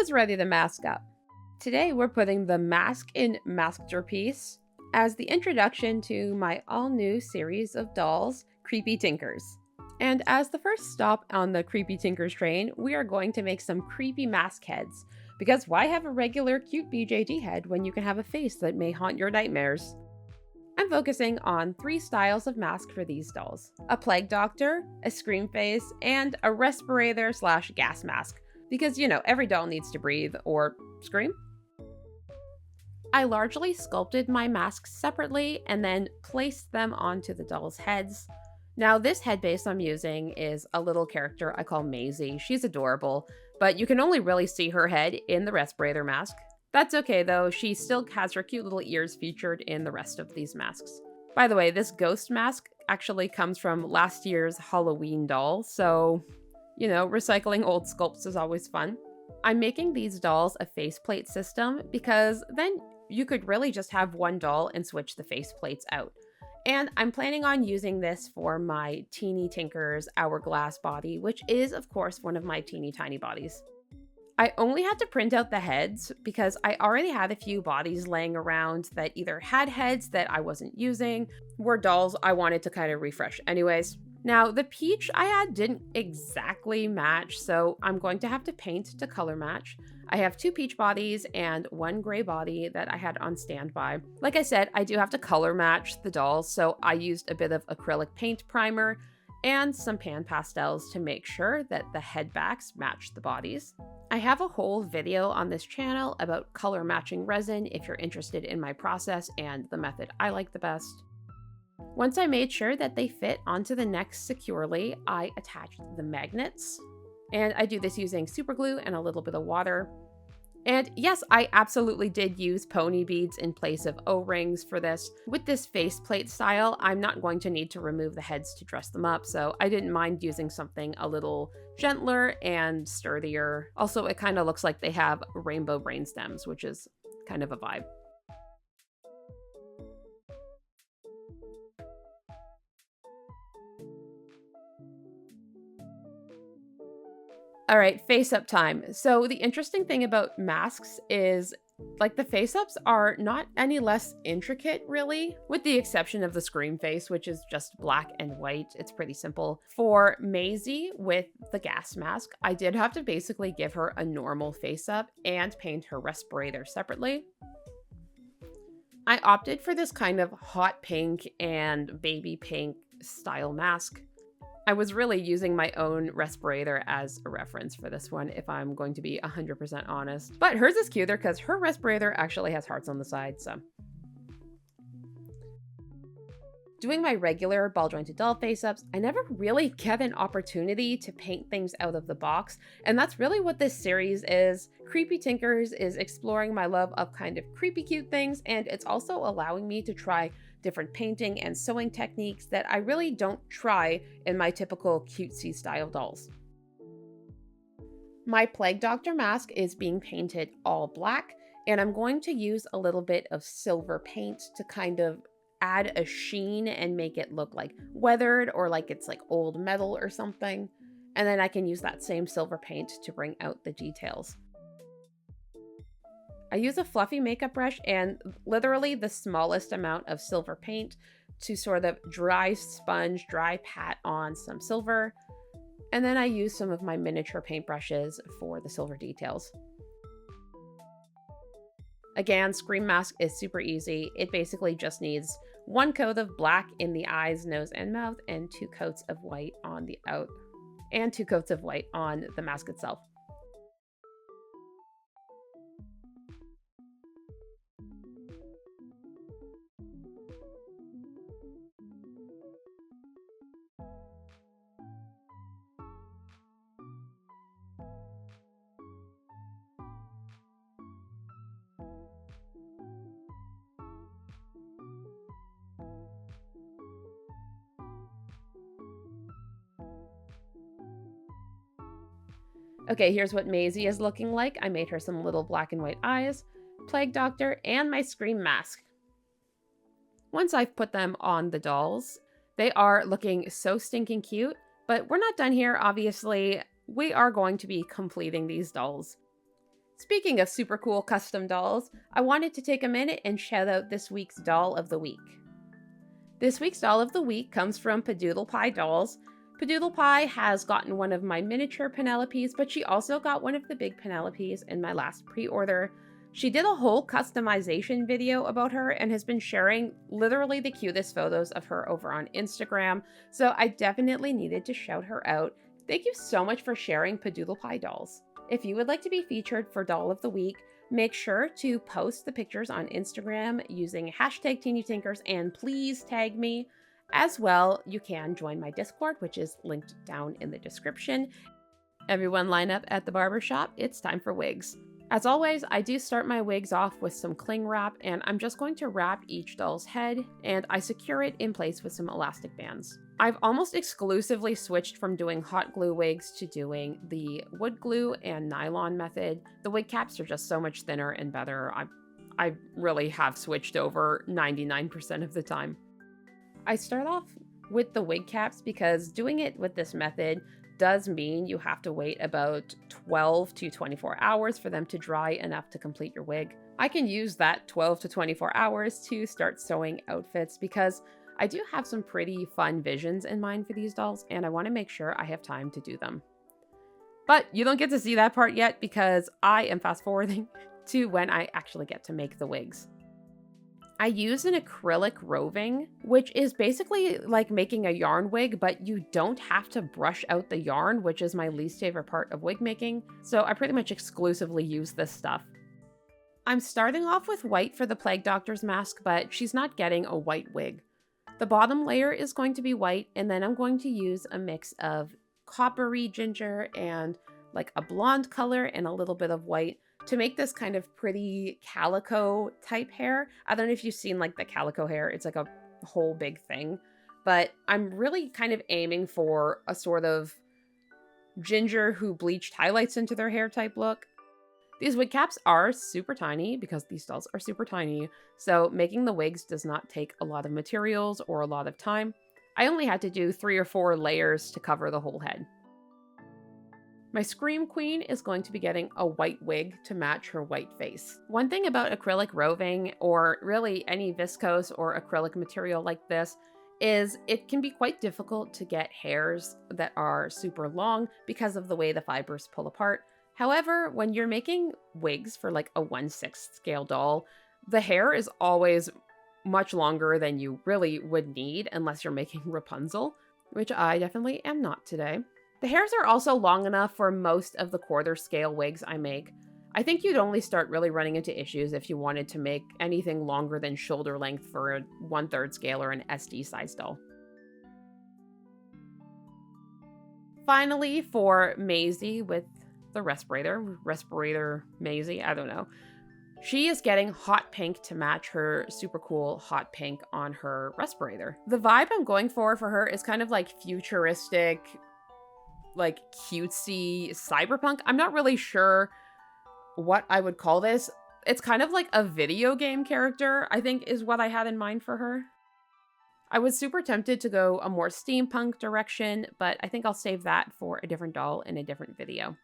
was ready to mask up. Today we're putting the mask in Masked piece as the introduction to my all-new series of dolls, Creepy Tinkers. And as the first stop on the Creepy Tinkers train, we are going to make some creepy mask heads, because why have a regular cute BJD head when you can have a face that may haunt your nightmares? I'm focusing on 3 styles of mask for these dolls: a plague doctor, a scream face, and a respirator/gas mask, because every doll needs to breathe or scream. I largely sculpted my masks separately and then placed them onto the dolls' heads. Now, this head base I'm using is a little character I call Maisie. She's adorable, but you can only really see her head in the respirator mask. That's okay though, she still has her cute little ears featured in the rest of these masks. By the way, this ghost mask actually comes from last year's Halloween doll, so, recycling old sculpts is always fun. I'm making these dolls a faceplate system because then you could really just have one doll and switch the faceplates out. And I'm planning on using this for my Teeny Tinker's hourglass body, which is, of course, one of my teeny tiny bodies. I only had to print out the heads because I already had a few bodies laying around that either had heads that I wasn't using, were dolls I wanted to kind of refresh anyways. Now, the peach I had didn't exactly match, so I'm going to have to paint to color match. I have 2 peach bodies and 1 gray body that I had on standby. Like I said, I do have to color match the dolls, so I used a bit of acrylic paint primer and some pan pastels to make sure that the head backs match the bodies. I have a whole video on this channel about color matching resin if you're interested in my process and the method I like the best. Once I made sure that they fit onto the neck securely, I attached the magnets. And I do this using super glue and a little bit of water. And yes, I absolutely did use pony beads in place of O-rings for this. With this faceplate style, I'm not going to need to remove the heads to dress them up, so I didn't mind using something a little gentler and sturdier. Also, it kind of looks like they have rainbow brainstems, which is kind of a vibe. All right, face-up time. So the interesting thing about masks is, the face-ups are not any less intricate, really, with the exception of the scream face, which is just black and white. It's pretty simple. For Maisie, with the gas mask, I did have to basically give her a normal face-up and paint her respirator separately. I opted for this kind of hot pink and baby pink style mask. I was really using my own respirator as a reference for this one, if I'm going to be 100% honest. But hers is cuter because her respirator actually has hearts on the side, so. Doing my regular ball jointed doll face-ups, I never really get an opportunity to paint things out of the box, and that's really what this series is. Creepy Tinkers is exploring my love of kind of creepy cute things, and it's also allowing me to try different painting and sewing techniques that I really don't try in my typical cutesy style dolls. My Plague Doctor mask is being painted all black, and I'm going to use a little bit of silver paint to kind of add a sheen and make it look like weathered or like it's like old metal or something. And then I can use that same silver paint to bring out the details. I use a fluffy makeup brush and literally the smallest amount of silver paint to sort of dry pat on some silver. And then I use some of my miniature paintbrushes for the silver details. Again, Scream Mask is super easy. It basically just needs 1 coat of black in the eyes, nose, and mouth, and 2 coats of white on the and 2 coats of white on the mask itself. Okay, here's what Maisie is looking like. I made her some little black and white eyes, Plague Doctor, and my Scream mask. Once I've put them on the dolls, they are looking so stinking cute, but we're not done here, obviously. We are going to be completing these dolls. Speaking of super cool custom dolls, I wanted to take a minute and shout out this week's doll of the week. This week's doll of the week comes from Padoodle Pie Dolls. Padoodle Pie has gotten one of my miniature Penelopes, but she also got one of the big Penelopes in my last pre-order. She did a whole customization video about her and has been sharing literally the cutest photos of her over on Instagram, so I definitely needed to shout her out. Thank you so much for sharing Padoodle Pie Dolls. If you would like to be featured for Doll of the Week, make sure to post the pictures on Instagram using hashtag TeenyTinkers and please tag me. As well, you can join my Discord, which is linked down in the description. Everyone line up at the barbershop. It's time for wigs. As always, I do start my wigs off with some cling wrap, and I'm just going to wrap each doll's head, and I secure it in place with some elastic bands. I've almost exclusively switched from doing hot glue wigs to doing the wood glue and nylon method. The wig caps are just so much thinner and better. I really have switched over 99% of the time. I start off with the wig caps because doing it with this method does mean you have to wait about 12 to 24 hours for them to dry enough to complete your wig. I can use that 12 to 24 hours to start sewing outfits because I do have some pretty fun visions in mind for these dolls and I want to make sure I have time to do them. But you don't get to see that part yet because I am fast forwarding to when I actually get to make the wigs. I use an acrylic roving, which is basically like making a yarn wig, but you don't have to brush out the yarn, which is my least favorite part of wig making. So I pretty much exclusively use this stuff. I'm starting off with white for the Plague Doctor's mask, but she's not getting a white wig. The bottom layer is going to be white, and then I'm going to use a mix of coppery ginger and like a blonde color and a little bit of white to make this kind of pretty calico type hair. I don't know if you've seen like the calico hair. It's like a whole big thing, but I'm really kind of aiming for a sort of ginger who bleached highlights into their hair type look. These wig caps are super tiny because these dolls are super tiny, so making the wigs does not take a lot of materials or a lot of time. I only had to do 3 or 4 layers to cover the whole head. My Scream Queen is going to be getting a white wig to match her white face. One thing about acrylic roving, or really any viscose or acrylic material like this, is it can be quite difficult to get hairs that are super long because of the way the fibers pull apart. However, when you're making wigs for like a 1/6 scale doll, the hair is always much longer than you really would need unless you're making Rapunzel, which I definitely am not today. The hairs are also long enough for most of the 1/4 scale wigs I make. I think you'd only start really running into issues if you wanted to make anything longer than shoulder length for a 1/3 scale or an SD size doll. Finally, for Maisie with the respirator Maisie, I don't know. She is getting hot pink to match her super cool hot pink on her respirator. The vibe I'm going for her is kind of like futuristic, like cutesy cyberpunk. I'm not really sure what I would call this. It's kind of like a video game character, I think is what I had in mind for her. I was super tempted to go a more steampunk direction, but I think I'll save that for a different doll in a different video.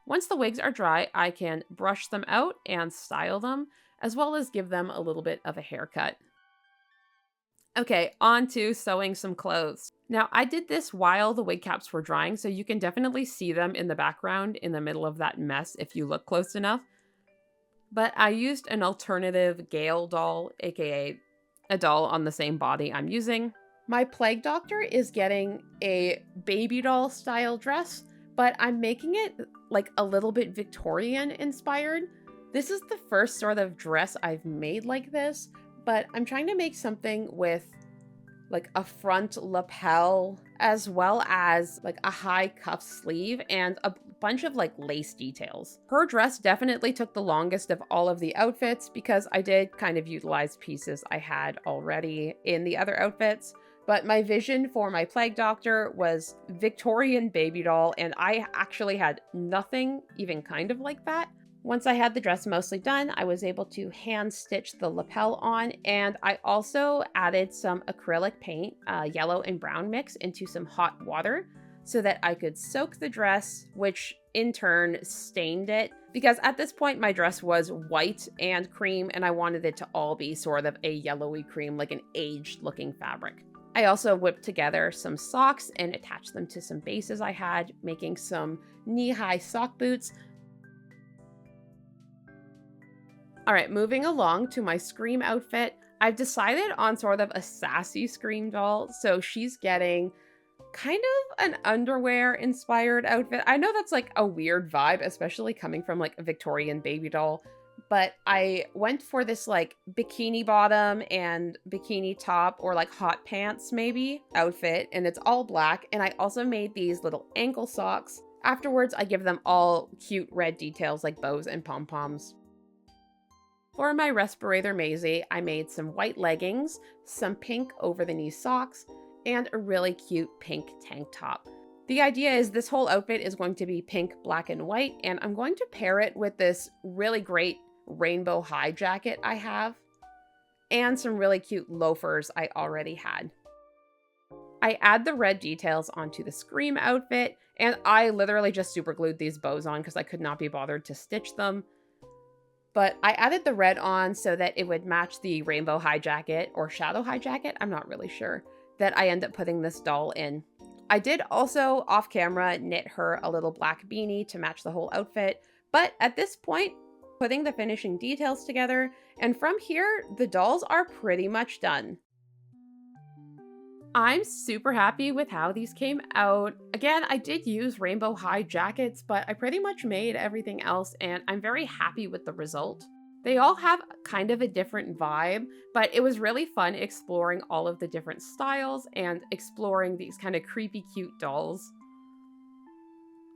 Once the wigs are dry, I can brush them out and style them, as well as give them a little bit of a haircut. Okay, on to sewing some clothes. Now, I did this while the wig caps were drying, so you can definitely see them in the background in the middle of that mess if you look close enough. But I used an alternative Gale doll, aka a doll on the same body I'm using. My Plague Doctor is getting a baby doll style dress, but I'm making it like a little bit Victorian inspired. This is the first sort of dress I've made like this, but I'm trying to make something with like a front lapel as well as like a high cuff sleeve and a bunch of like lace details. Her dress definitely took the longest of all of the outfits because I did kind of utilize pieces I had already in the other outfits. But my vision for my Plague Doctor was Victorian baby doll, and I actually had nothing even kind of like that. Once I had the dress mostly done, I was able to hand stitch the lapel on, and I also added some acrylic paint, yellow and brown mix, into some hot water so that I could soak the dress, which in turn stained it, because at this point my dress was white and cream and I wanted it to all be sort of a yellowy cream, like an aged looking fabric. I also whipped together some socks and attached them to some bases I had, making some knee-high sock boots. All right, moving along to my Scream outfit. I've decided on sort of a sassy Scream doll, so she's getting kind of an underwear inspired outfit. I know that's like a weird vibe, especially coming from like a Victorian baby doll, but I went for this like bikini bottom and bikini top, or like hot pants maybe, outfit, and it's all black. And I also made these little ankle socks. Afterwards, I give them all cute red details like bows and pom-poms. For my respirator Maisie, I made some white leggings, some pink over-the-knee socks, and a really cute pink tank top. The idea is this whole outfit is going to be pink, black, and white, and I'm going to pair it with this really great rainbow high jacket I have, and some really cute loafers I already had. I add the red details onto the Scream outfit, and I literally just super glued these bows on because I could not be bothered to stitch them. But I added the red on so that it would match the rainbow high jacket, or shadow high jacket, I'm not really sure, that I end up putting this doll in. I did also, off camera, knit her a little black beanie to match the whole outfit, but at this point, putting the finishing details together, and from here, the dolls are pretty much done. I'm super happy with how these came out. Again, I did use rainbow high jackets, but I pretty much made everything else, and I'm very happy with the result. They all have kind of a different vibe, but it was really fun exploring all of the different styles and exploring these kind of creepy cute dolls.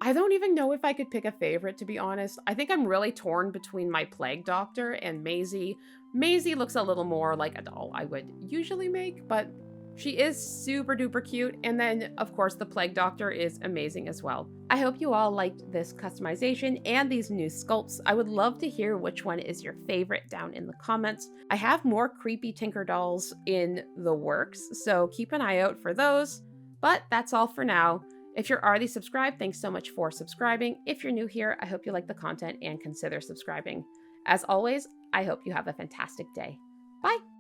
I don't even know if I could pick a favorite, to be honest. I think I'm really torn between my Plague Doctor and Maisie. Maisie looks a little more like a doll I would usually make, but she is super duper cute, and then of course the Plague Doctor is amazing as well. I hope you all liked this customization and these new sculpts. I would love to hear which one is your favorite down in the comments. I have more creepy Tinker dolls in the works, so keep an eye out for those. But that's all for now. If you're already subscribed, thanks so much for subscribing. If you're new here, I hope you like the content and consider subscribing. As always, I hope you have a fantastic day. Bye!